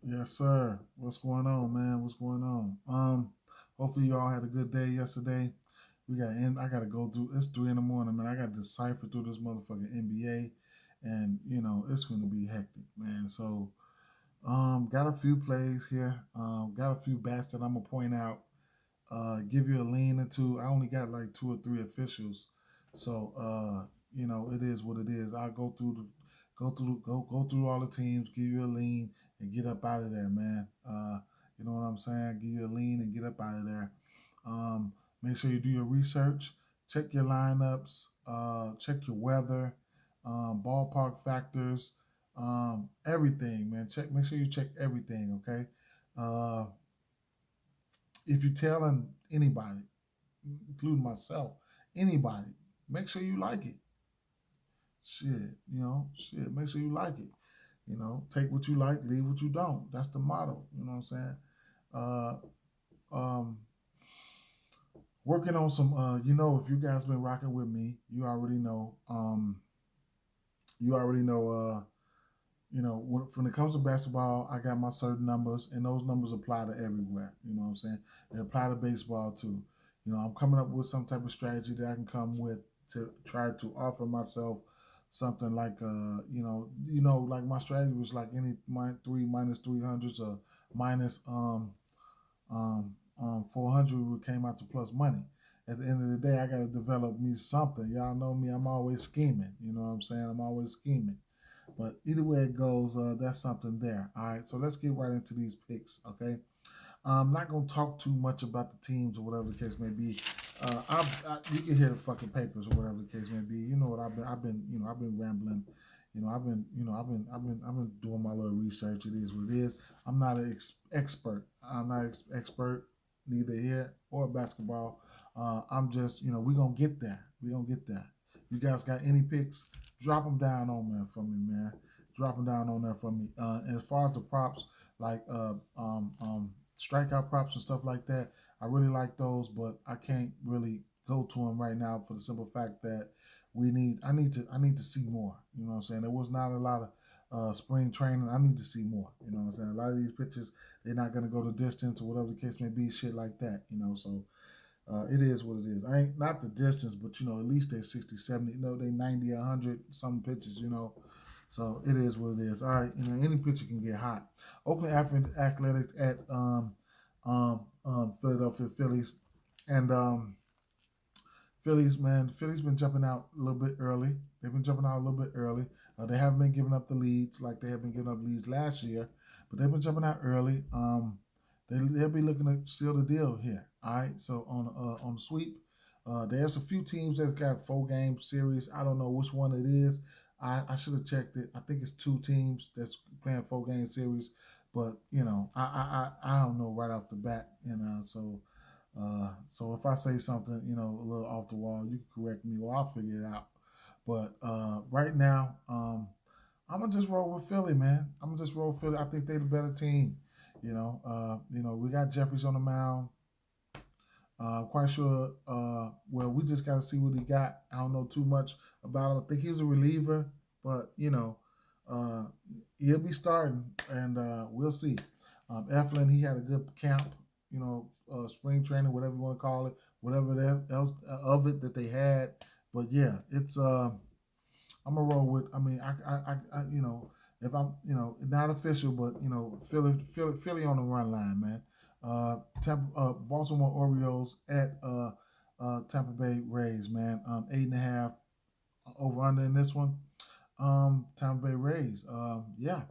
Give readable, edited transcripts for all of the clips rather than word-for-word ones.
Yes, sir. What's going on, man? What's going on? Hopefully you all had a good day yesterday. We got in. I got to go through. It's 3 in the morning, man. I got to decipher through this motherfucking NBA, and it's going to be hectic, man. So, got a few plays here. Got a few bats that I'm gonna point out. Give you a lean or two. I only got like two or three officials, so it is what it is. I'll go through all the teams, give you a lean, and get up out of there, man. You know what I'm saying? Give you a lean and get up out of there. Um, Make sure you do your research, check your lineups, check your weather, ballpark factors, everything, man. Make sure you check everything, okay? Uh, if you're telling anybody, including myself, anybody, make sure you like it. Shit, make sure you like it. Take what you like, leave what you don't. That's the motto. You know what I'm saying? Uh, um, Working on some. If you guys been rocking with me, you already know. You already know. When it comes to basketball, I got my certain numbers, and those numbers apply to everywhere. You know what I'm saying? They apply to baseball too. I'm coming up with some type of strategy that I can come with to try to offer myself something like like my strategy was like any 300s or minus 400 came out to plus money. At the end of the day, I got to develop me something. Y'all know me; I'm always scheming. You know what I'm saying? I'm always scheming. But either way it goes, that's something there. All right, so let's get right into these picks. Okay, I'm not gonna talk too much about the teams or whatever the case may be. You can hear the fucking papers or whatever the case may be. You know what I've been rambling. I've been doing my little research. It is what it is. I'm not an expert. I'm not expert neither here or basketball. I'm just, we're gonna get there. We're gonna get there. You guys got any picks? Drop them down on there for me, man. Drop them down on there for me. And as far as the props, like strikeout props and stuff like that, I really like those, but I can't really go to them right now for the simple fact that I need to see more. You know what I'm saying? There was not a lot of spring training. I need to see more. You know what I'm saying? A lot of these pitchers, they're not going to go the distance or whatever the case may be, shit like that. So it is what it is. I ain't not the distance, but at least they 60, 70, they 90, 100 some pitches. So it is what it is. All right, any pitcher can get hot. Oakland Athletics at Philadelphia Phillies, and Phillies, man, Phillies been jumping out a little bit early. They've been jumping out a little bit early. They haven't been giving up the leads like they have been giving up leads last year, but they've been jumping out early. They'll be looking to seal the deal here. All right, so on the sweep, there's a few teams that got 4 game series. I don't know which one it is. I should have checked it. I think it's 2 teams that's playing 4 game series, but I don't know right off the bat. So if I say something, a little off the wall, you can correct me or I'll figure it out. But right now, I'm gonna just roll with Philly, man. I'm gonna just roll with Philly. I think they're the better team. We got Jeffries on the mound. Quite sure. Well, we just got to see what he got. I don't know too much about him. I think he's a reliever, but uh, he'll be starting, and we'll see. Eflin, he had a good camp. Spring training, whatever you want to call it, whatever else of it that they had. But yeah, it's. I'm gonna roll with. I mean, if I'm, not official, but Philly on the run line, man. Baltimore Orioles at Tampa Bay Rays, man. 8.5 over under in this one. Tampa Bay Rays. Yeah.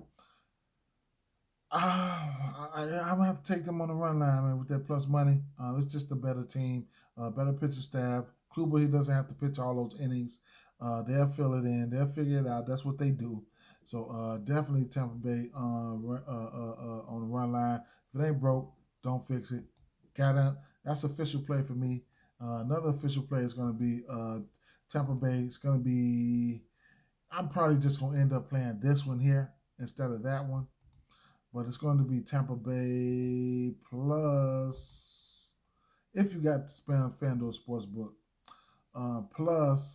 I'm gonna have to take them on the run line, man, with that plus money. It's just a better team, better pitcher staff. Kluber, he doesn't have to pitch all those innings. They'll fill it in. They'll figure it out. That's what they do. So definitely Tampa Bay on the run line. If it ain't broke, don't fix it. That's official play for me. Another official play is going to be Tampa Bay. It's going to be. I'm probably just going to end up playing this one here instead of that one, but it's going to be Tampa Bay plus, if you got spam FanDuel Sportsbook, plus,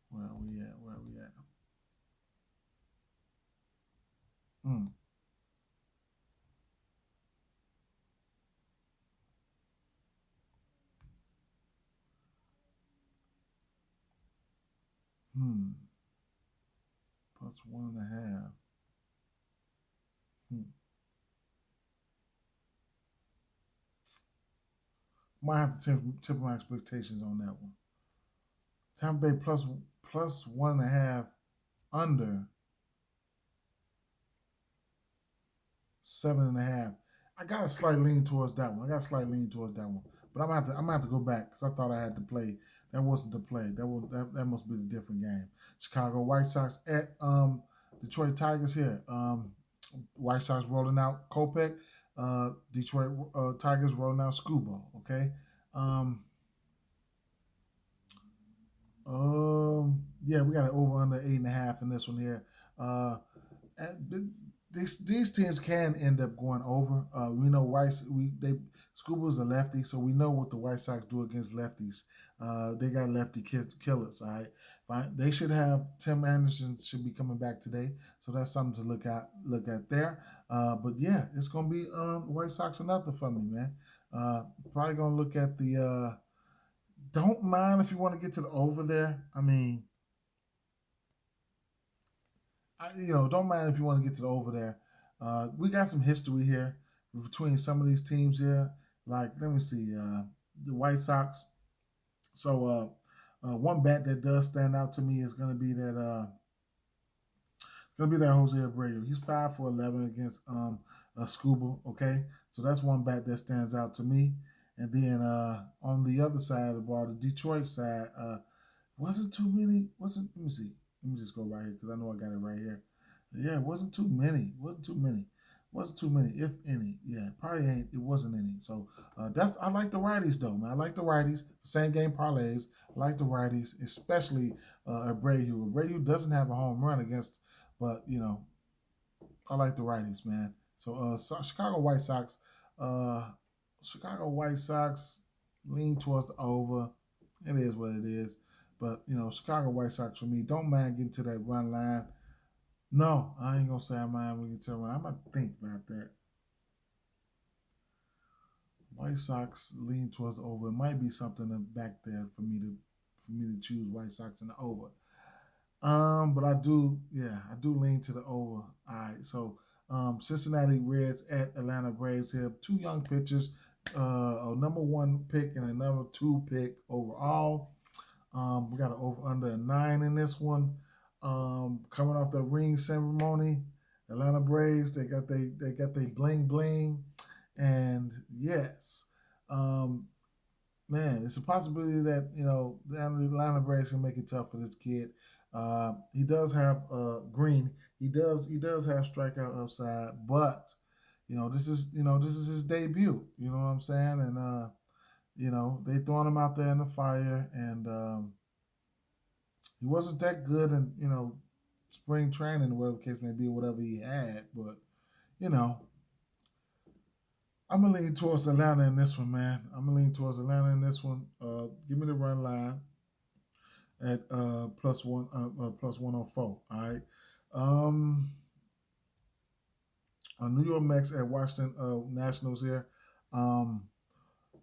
where are we at? Mm. Hmm. Plus 1.5. Hmm. Might have to tip my expectations on that one. Tampa Bay plus 1.5 under 7.5. I got a slight lean towards that one. But I'm gonna have to go back because I thought I had to play. That wasn't the play. That must be a different game. Chicago White Sox at Detroit Tigers here. White Sox rolling out Kopech. Detroit Tigers rolling out Scuba. Okay. Um, yeah, we got an over under 8.5 in this one here. Uh, these teams can end up going over. We know Scuba's a lefty, so we know what the White Sox do against lefties. They got lefty killers. All right, fine. They should have Tim Anderson should be coming back today, so that's something to look at there. But yeah, it's gonna be White Sox or nothing for me, man. Probably gonna look at the. Don't mind if you want to get to the over there. I mean, don't mind if you want to get to the over there. We got some history here between some of these teams here. Like, let me see, the White Sox. So, one bat that does stand out to me is going to be that Jose Abreu. He's 5 for 11 against Scuba. Okay, so that's one bat that stands out to me. And then on the other side of the ball, the Detroit side, wasn't too many. Wasn't Let me see. Let me just go right here because I know I got it right here. Yeah, it wasn't too many. Wasn't too many. Wasn't too many, if any. Yeah, probably ain't. It wasn't any. So that's. I like the righties though, man. I like the righties. Same game parlays. I like the righties, especially Abreu. Abreu doesn't have a home run against, but I like the righties, man. So Chicago White Sox. Uh, Chicago White Sox lean towards the over. It is what it is. But Chicago White Sox for me. Don't mind getting to that run line. No, I ain't gonna say I mind when you tell me. I'm gonna think about that. White Sox lean towards the over. It might be something back there for me to choose White Sox in the over. But I do lean to the over. All right, so Cincinnati Reds at Atlanta Braves here. Two young pitchers, a number one pick and a number two pick overall. We got an over under a 9 in this one. Coming off the ring ceremony, Atlanta Braves they got they bling bling, and yes, um, man, it's a possibility that the Atlanta Braves can make it tough for this kid. He does have green. He does have strikeout upside, but this is his debut. You know what I'm saying? And they throwing him out there in the fire, and he wasn't that good in spring training, whatever the case may be, whatever he had. But you know, I'm gonna lean towards Atlanta in this one, man. I'm gonna lean towards Atlanta in this one. Give me the run line at plus 104. All right. Um, New York Mets at Washington Nationals here. Um,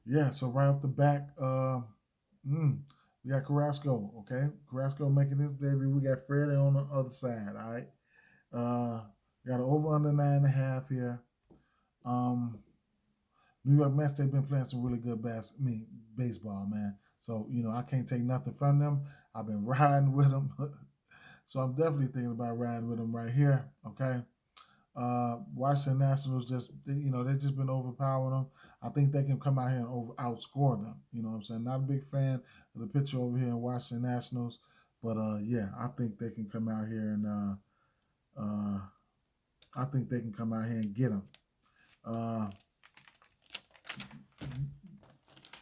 yeah. So right off the back, mm, we got Carrasco. Okay, Carrasco making his debut. We got Freddie on the other side. All right. We got an over under 9.5 here. Um, New York Mets, they've been playing some really good baseball, man. So, I can't take nothing from them. I've been riding with them. So I'm definitely thinking about riding with them right here. Okay. Washington Nationals they've just been overpowering them. I think they can come out here and outscore them. You know what I'm saying? Not a big fan of the pitcher over here in Washington Nationals, but yeah, I think they can come out here and I think they can come out here and get them. Uh,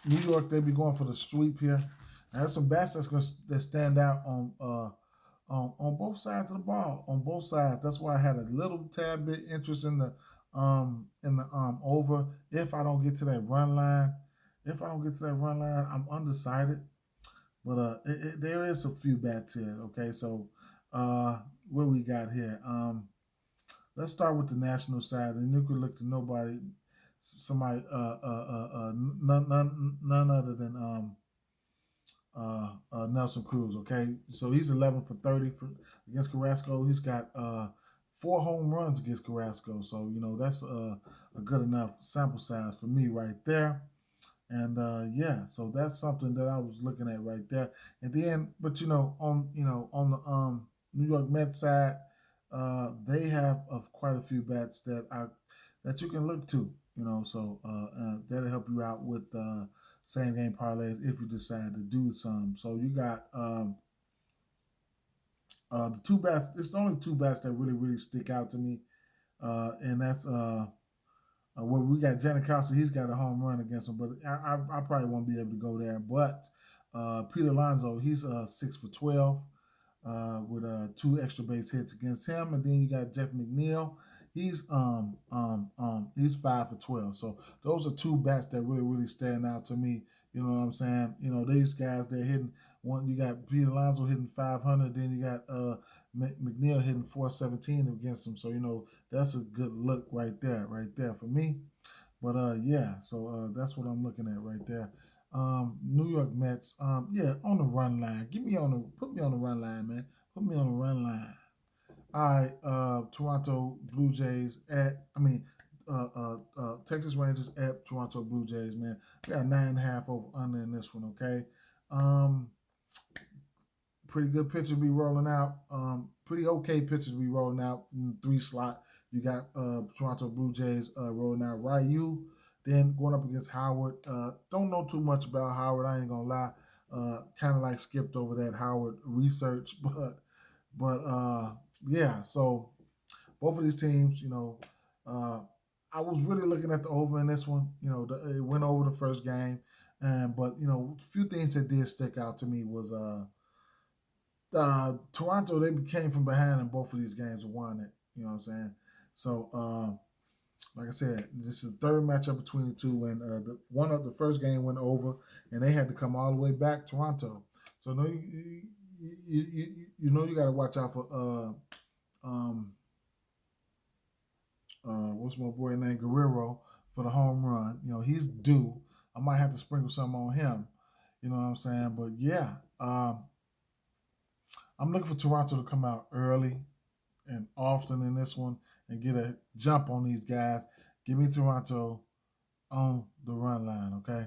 New York, they be going for the sweep here. There's some bats that stand out on both sides of the ball. On both sides, that's why I had a little tad bit interest in the over. If I don't get to that run line, I'm undecided. But there is a few bats here. Okay, so what we got here? let's start with the national side, and you could look to nobody, somebody, none other than Nelson Cruz. Okay, so he's 11 for 30 against Carrasco. He's got 4 home runs against Carrasco. So that's a good enough sample size for me right there. And yeah, so that's something that I was looking at right there. And then, but on the New York Mets side, they have quite a few bats that you can look to. So that'll help you out with same game parlays if you decide to do some. So you got the two bats. It's only two bats that really stick out to me, and that's well, we got Janikowski. He's got a home run against him, but I probably won't be able to go there. But Pete Alonso, he's 6 for 12 with 2 extra base hits against him, and then you got Jeff McNeil. He's 5 for 12. So those are two bats that really stand out to me. You know what I'm saying? These guys they're hitting one. You got Pete Alonso hitting 500, then you got McNeil hitting 417 against him. So that's a good look right there for me. But yeah, so that's what I'm looking at right there. New York Mets, yeah, on the run line. Put me on the run line, man. Put me on the run line. All right, Toronto Blue Jays Texas Rangers at Toronto Blue Jays, man. We got 9.5 over under in this one, okay? Um, Pretty good pitcher to be rolling out. Pretty okay pitcher to be rolling out in the 3 slot. You got Toronto Blue Jays rolling out Ryu. Then going up against Howard. Don't know too much about Howard. I ain't gonna lie. Kind of like skipped over that Howard research, but yeah. So both of these teams, uh, I was really looking at the over in this one. It went over the first game, and but a few things that did stick out to me was Toronto, they came from behind in both of these games and won it. You know what I'm saying? So, like I said, this is the third matchup between the two. And the first game went over, and they had to come all the way back Toronto. So no, you got to watch out for what's my boy name Guerrero for the home run. He's due. I might have to sprinkle some on him. You know what I'm saying? But yeah, I'm looking for Toronto to come out early and often in this one and get a jump on these guys. Give me Toronto on the run line, okay?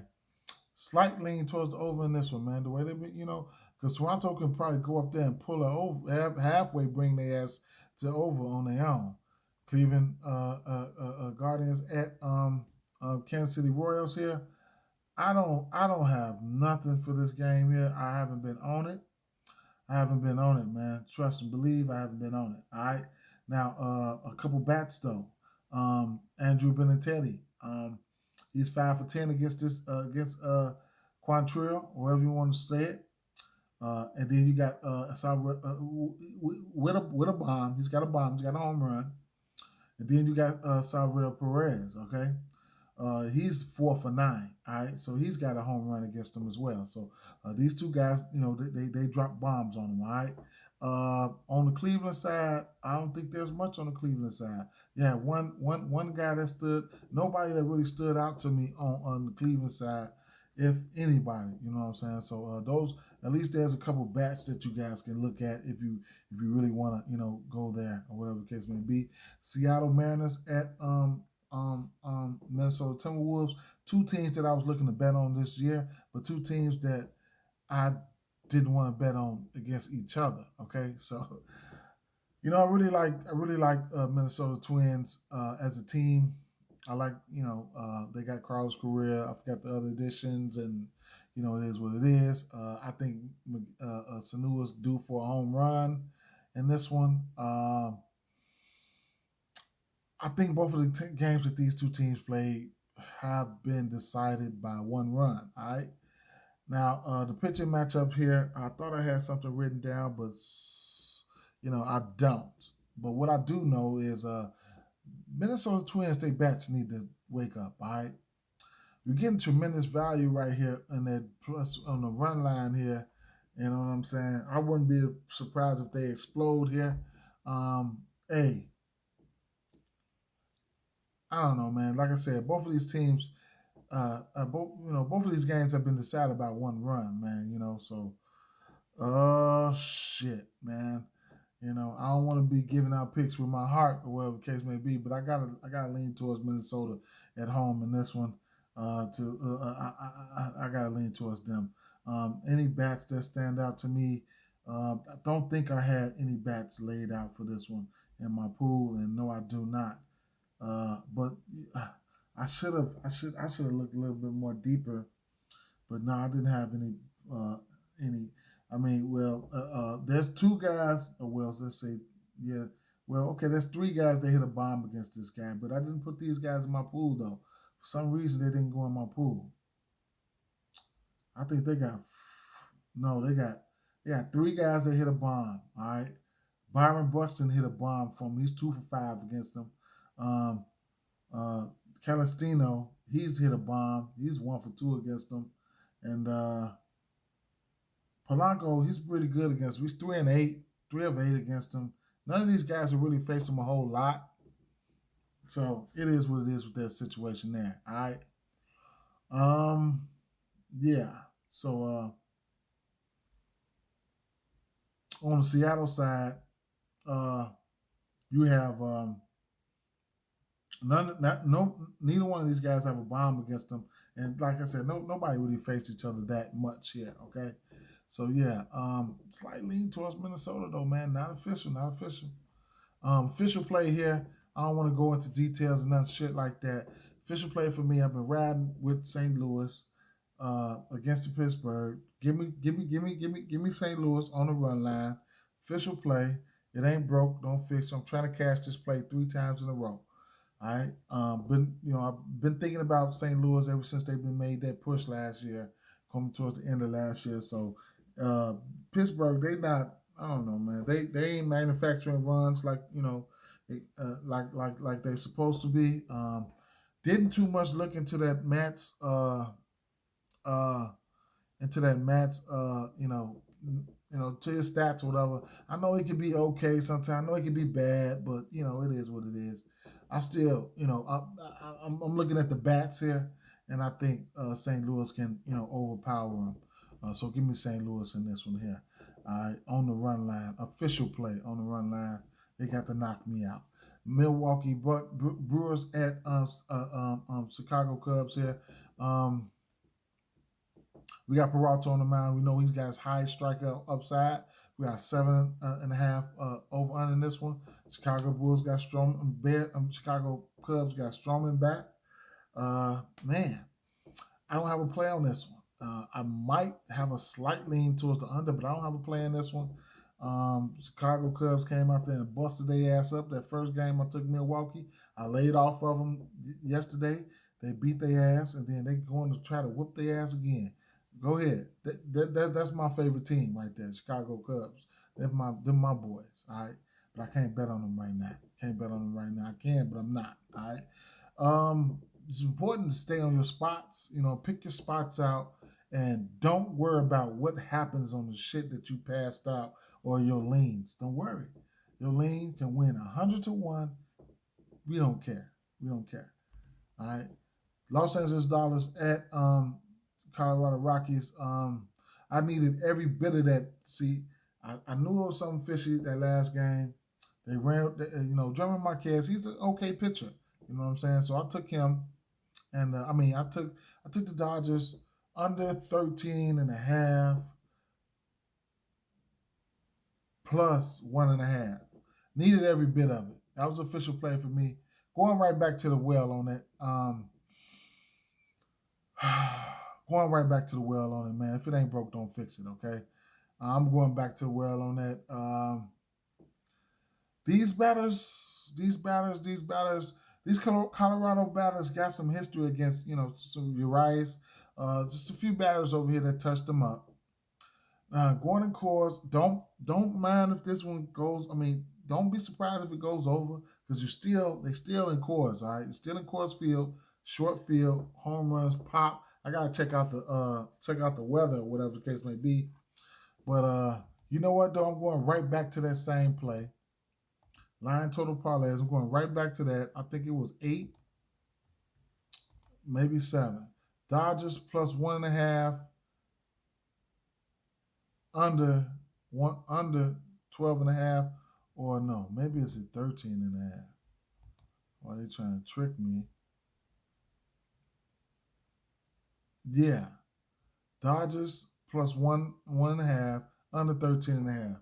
Slight lean towards the over in this one, man. The way they be, because Toronto can probably go up there and pull it over, halfway bring their ass to over on their own. Cleveland Guardians at Kansas City Royals here. I don't have nothing for this game here. I haven't been on it. Man. Trust and believe, I haven't been on it. All right. Now, a couple bats though. Andrew Benintendi. He's 5 for 10 against Quantrill, whoever you want to say it. And then you got with a bomb. He's got a bomb. He's got a home run. And then you got Salvador Perez. Okay. He's 4 for 9. All right, so he's got a home run against them as well. So these two guys, they drop bombs on them. All right. On the Cleveland side, I don't think there's much on the Cleveland side. Yeah, one guy that nobody that really stood out to me on the Cleveland side, if anybody. You know what I'm saying? So those, at least there's a couple bats that you guys can look at if you really want to go there or whatever the case may be. Seattle Mariners at Minnesota Timberwolves, two teams that I was looking to bet on this year, but two teams that I didn't want to bet on against each other. Okay, so I really like Minnesota Twins as a team. I like they got Carlos Correa. I forgot the other additions, and it is what it is. I think Sanua's due for a home run in this one. I think both of the games that these two teams played have been decided by one run. All right. Now, the pitching matchup here, I thought I had something written down, but I don't. But what I do know is Minnesota Twins, they bats need to wake up. All right. You're getting tremendous value right here on that plus on the run line here. You know what I'm saying? I wouldn't be surprised if they explode here. Hey, I don't know, man. Like I said, both of these teams, both of these games have been decided by one run, man. So shit, man. I don't want to be giving out picks with my heart or whatever the case may be, but I gotta lean towards Minnesota at home in this one. I gotta lean towards them. Any bats that stand out to me, I don't think I had any bats laid out for this one in my pool, and no, I do not. But I should have looked a little bit more deeper, but no, I didn't have any. I mean, well, there's two guys. Well, let's say, yeah. Well, okay, there's three guys that hit a bomb against this guy, but I didn't put these guys in my pool though. For some reason, they didn't go in my pool. I think they got no, they got three guys that hit a bomb. All right, Byron Buxton hit a bomb from. He's 2 for 5 against them. Um, uh, Calistino, he's hit a bomb. He's 1 for 2 against them, and Polanco, he's pretty good against him. He's 3-8, 3 of 8 against him. None of these guys have really faced him a whole lot. So it is what it is with that situation there. All right. Um, yeah. So on the Seattle side, uh, you have neither one of these guys have a bomb against them, and like I said, nobody really faced each other that much here. Okay, so yeah, slightly towards Minnesota though, man. Not official, not official. Official play here. I don't want to go into details and none shit like that. Official play for me. I've been riding with St. Louis against the Pittsburgh. Give me St. Louis on the run line. Official play. It ain't broke. Don't fix it. I'm trying to cash this play 3 times in a row. All right. I've been thinking about St. Louis ever since they've been made that push last year, coming towards the end of last year. So uh, Pittsburgh, they not. I don't know, man. They ain't manufacturing runs like like they're supposed to be. Didn't too much look uh into that Matt's to his stats or whatever. I know it can be okay sometimes. I know it can be bad, but it is what it is. I still I'm looking at the bats here, and I think St. Louis can overpower them. So give me St. Louis in this one here. All right, on the run line, official play on the run line. They got to knock me out. Milwaukee Brewers at Chicago Cubs here. Um, we got Peralta on the mound. We know he's got his highest strikeout upside. We got 7.5 over under this one. Chicago Bulls got Chicago Cubs got Stroman back. Man, I don't have a play on this one. I might have a slight lean towards the under, but I don't have a play in this one. Chicago Cubs came out there and busted their ass up. That first game I took Milwaukee, I laid off of them yesterday. They beat their ass, and then they going to try to whoop their ass again. Go ahead. That's my favorite team right there, Chicago Cubs. They're my boys. All right, but I can't bet on them right now. Can't bet on them right now. I can, but I'm not. All right. It's important to stay on your spots. Pick your spots out, and don't worry about what happens on the shit that you passed out or your leans. Don't worry. Your lean can win 100 to 1. We don't care. We don't care. All right. Los Angeles Dollars at Colorado Rockies. I needed every bit of that. See, I knew it was something fishy that last game. They ran, German Marquez. He's an okay pitcher. You know what I'm saying? So I took him, and I took the Dodgers under 13.5 plus 1.5. Needed every bit of it. That was official play for me. Going right back to the well on it. Going right back to the well on it, man. If it ain't broke, don't fix it, okay? I'm going back to the well on that. These Colorado batters got some history against, some Urias. Just a few batters over here that touched them up. Going in Coors, don't mind if this one goes. I mean, don't be surprised if it goes over because they still in Coors, all right? You're still in Coors Field, short field, home runs pop. I gotta check out the weather or whatever the case may be. But you know what though? I'm going right back to that same play. Line total parlays. I'm going right back to that. I think it was 8. maybe 7. Dodgers plus 1.5 under one under 12.5, or no, maybe it's at 13.5. Why are they trying to trick me? Yeah, Dodgers plus 1.5 under 13.5.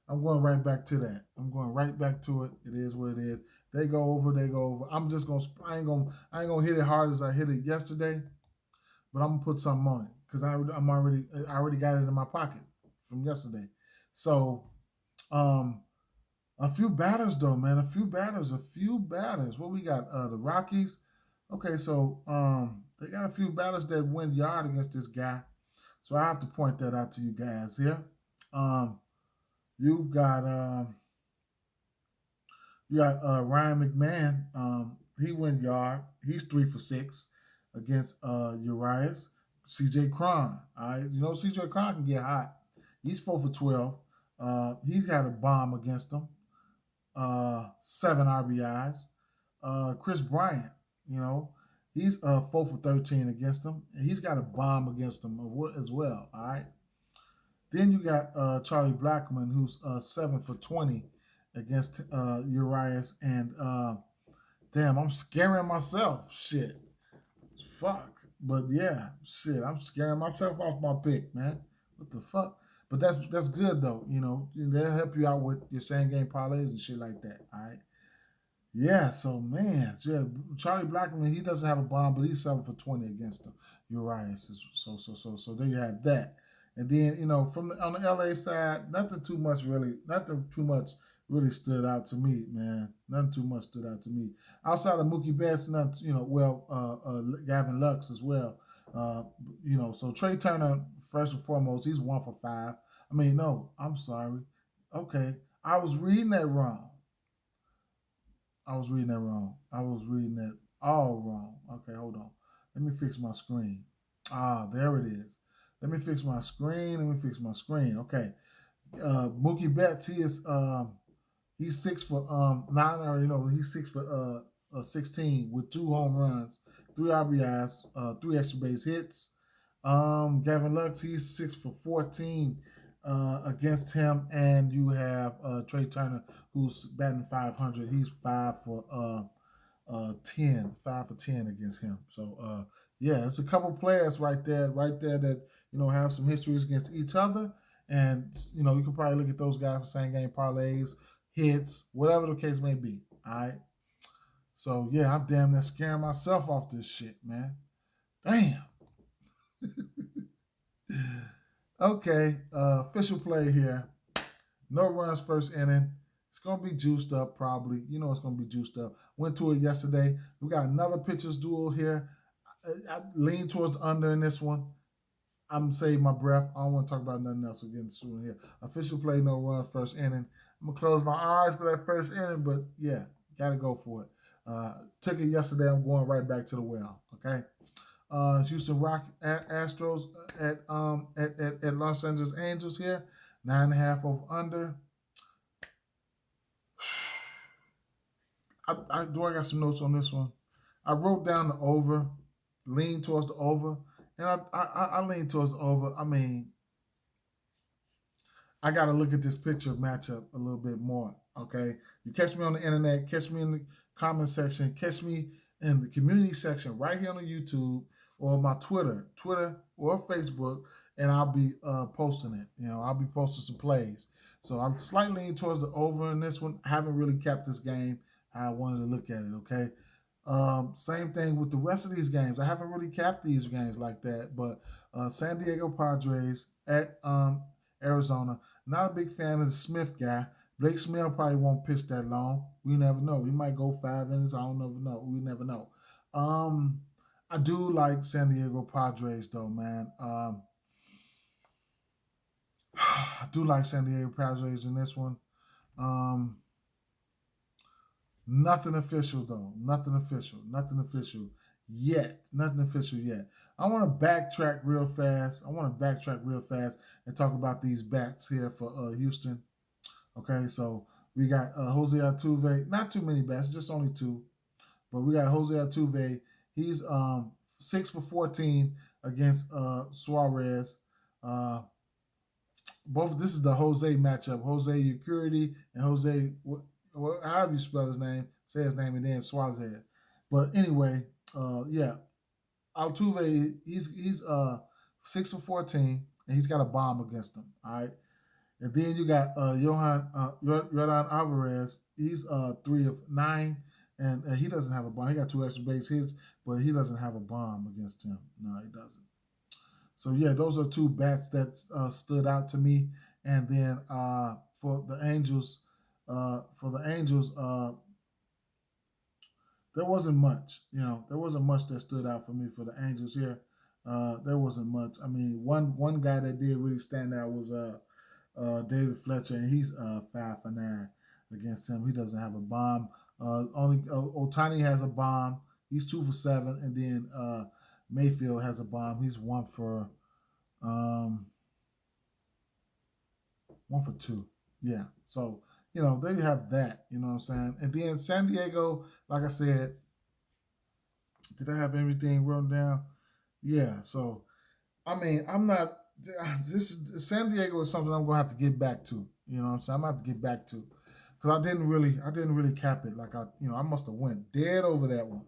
I'm going right back to that. I'm going right back to it. It is what it is. They go over. They go over. I'm just gonna. I ain't gonna hit it hard as I hit it yesterday, but I'm gonna put something on it because I already got it in my pocket from yesterday. So um, a few batters though, man. A few batters. A few batters. What we got? The Rockies. Okay, so they got a few batters that went yard against this guy. So I have to point that out to you guys here. Um, you've got you got Ryan McMahon. He went yard. He's 3 for 6 against Urias. CJ Cron. All right, you know CJ Cron can get hot. He's 4 for 12. He's had a bomb against him. 7 RBIs. Chris Bryant, you know, he's 4 for 13 against him. And he's got a bomb against him as well. All right. Then you got Charlie Blackmon, who's 7 for 20 against Urias, and damn, I'm scaring myself. Shit, fuck. But yeah, shit, I'm scaring myself off my pick, man. What the fuck? But that's good though. You know, they'll help you out with your same game parlays and shit like that. All right. Yeah, so man, yeah, Charlie Blackmon, he doesn't have a bomb, but he's 7 for 20 against the Urias. So there you have that. And then from on the LA side, nothing too much really stood out to me, man. Nothing too much stood out to me outside of Mookie Betts, not Gavin Lux as well. So Trey Turner, first and foremost, he's 1 for 5. I mean, no, I'm sorry. Okay, I was reading that wrong. I was reading that wrong. I was reading that all wrong. Okay, hold on. Let me fix my screen. Ah, there it is. Let me fix my screen. Okay. Mookie Betts, he's 6 for 9, or he's 6 for 16 with 2 home runs, 3 RBIs, 3 extra base hits. Gavin Lux, he's 6 for 14 against him, and you have Trey Turner, who's batting 500. He's 5 for 10 against him. So yeah, it's a couple players right there that have some histories against each other, and you can probably look at those guys for same game parlays, hits, whatever the case may be. All right. So yeah, I'm damn near scaring myself off this shit, man. Damn. Okay, official play here. No runs first inning. It's gonna be juiced up probably. It's gonna be juiced up. Went to it yesterday. We got another pitchers duel here. I lean towards the under in this one. I'm saving my breath. I don't want to talk about nothing else. We're getting soon here. Official play, no runs first inning. I'm gonna close my eyes for that first inning, but yeah, gotta go for it. Took it yesterday. I'm going right back to the well. Okay. Houston Rock Astros at Los Angeles Angels here, 9.5 over under. I got some notes on this one. I wrote down the over, lean towards the over, and I lean towards the over. I mean, I got to look at this picture matchup a little bit more. Okay, you catch me on the internet, catch me in the comment section, catch me in the community section right here on the YouTube or my Twitter or Facebook, and I'll be posting it. I'll be posting some plays. So I'm slightly leaning towards the over in this one. I haven't really kept this game how I wanted to look at it. Okay. Same thing with the rest of these games. I haven't really capped these games like that, but San Diego Padres at Arizona. Not a big fan of the Smith guy. Blake Snell probably won't pitch that long. We never know. He might go 5 innings. I don't know. We never know. I do like San Diego Padres though, man. I do like San Diego Padres in this one. Nothing official though. Nothing official yet. Nothing official yet. I want to backtrack real fast. And talk about these bats here for Houston. Okay, so we got Jose Altuve. Not too many bats, just only 2. But we got Jose Altuve. He's 6 for 14 against Suarez. Uh, both this is the Jose matchup. Jose Ucurity and Jose, however you spell his name, say his name, and then Suarez. But anyway, yeah, Altuve, he's 6 for 14, and he's got a bomb against him. All right, and then you got Jordan Alvarez. He's 3 of 9, and he doesn't have a bomb. He got 2 extra base hits, but he doesn't have a bomb against him. No, he doesn't. So yeah, those are two bats that stood out to me. And then for the Angels, there wasn't much. There wasn't much that stood out for me for the Angels here. There wasn't much. I mean, one guy that did really stand out was David Fletcher, and he's 5 for 9 against him. He doesn't have a bomb. Only Otani has a bomb. He's 2 for 7, and then Mayfield has a bomb. He's 1 for 2. Yeah. So there you have that. You know what I'm saying? And then San Diego, like I said, did I have everything written down? Yeah. So I mean, I'm not. This San Diego is something I'm gonna have to get back to. You know what I'm saying? I'm gonna have to get back to because I didn't really cap it. Like I must have went dead over that one.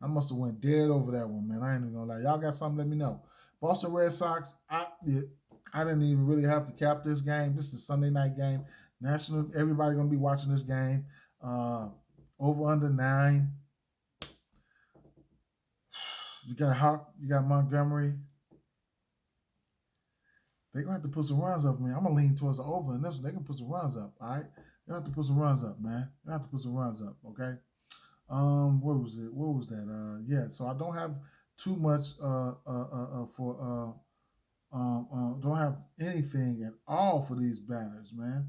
I must have went dead over that one, man. I ain't even gonna lie. Y'all got something? Let me know. Boston Red Sox. I didn't even really have to cap this game. This is a Sunday night game. National. Everybody gonna be watching this game. Over under 9. You got Hawk. You got Montgomery. They're gonna have to put some runs up, man. I'm gonna lean towards the over in this one. They can put some runs up, all right? They have to put some runs up, man. They have to put some runs up, okay? What was it? What was that? Yeah. So I don't have too much for don't have anything at all for these batters, man.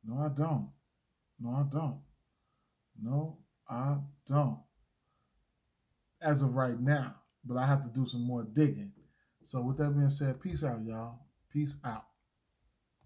No, I don't. No, I don't. No, I don't. As of right now, but I have to do some more digging. So with that being said, peace out, y'all. Peace out.